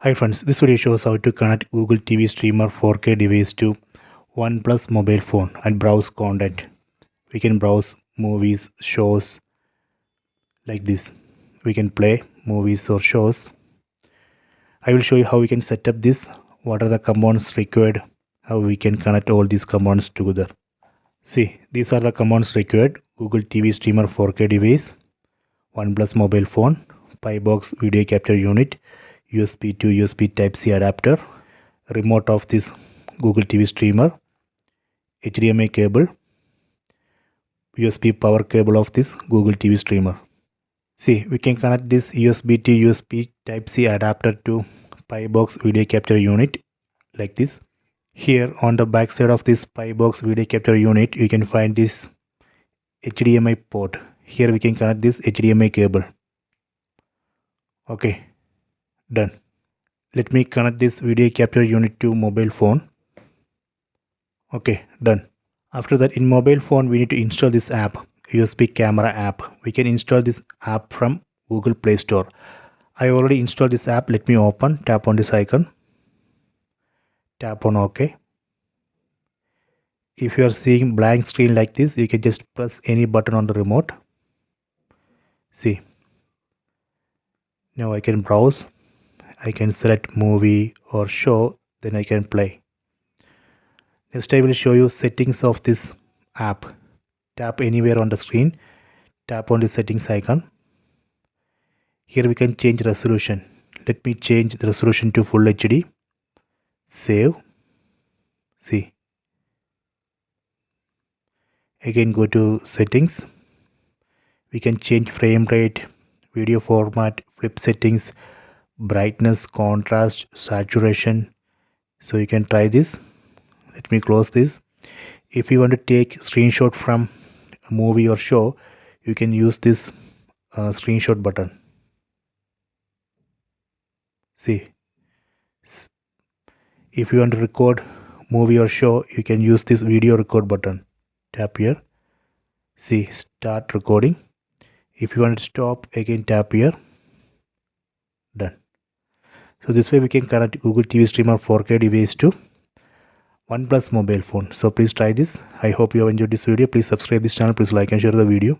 Hi friends, this video shows how to connect Google TV streamer 4K device to OnePlus mobile phone and browse content. We can browse movies, shows like this. We can play movies or shows. I will show you how we can set up this, what are the commands required, how we can connect all these commands together. See, these are the commands required: Google TV streamer 4K device, OnePlus mobile phone, Box video capture unit, USB to USB Type-C adapter, remote of this Google TV streamer, HDMI cable, USB power cable of this Google TV streamer. See, we can connect this USB to USB Type-C adapter to Box video capture unit like this. Here on the back side of this Box video capture unit, you can find this HDMI port. Here we can connect this HDMI cable. Okay, done. Let me connect this video capture unit to mobile phone. Okay, done. After that, in mobile phone we need to install this app, USB camera app. We can install this app from Google Play Store. I already installed this app. Let me open. Tap on this icon. Tap on OK. If you are seeing blank screen like this, you can just press any button on the remote. See, now I can browse. I can select movie or show, then I can play. Next I will show you settings of this app. Tap anywhere on the screen. Tap on the settings icon. Here we can change resolution. Let me change the resolution to Full HD. Save. See. Again go to settings. We can change frame rate, video format, flip settings, brightness, contrast, saturation. So you can try this. Let me close this. If you want to take screenshot from a movie or show, you can use this screenshot button. See, if you want to record movie or show, you can use this video record button. Tap here. See, start recording. If you want to stop, again tap here. Done. So this way we can connect Google TV streamer 4K device to OnePlus mobile phone. So please try this. I hope you have enjoyed this video. Please subscribe this channel. Please like and share the video.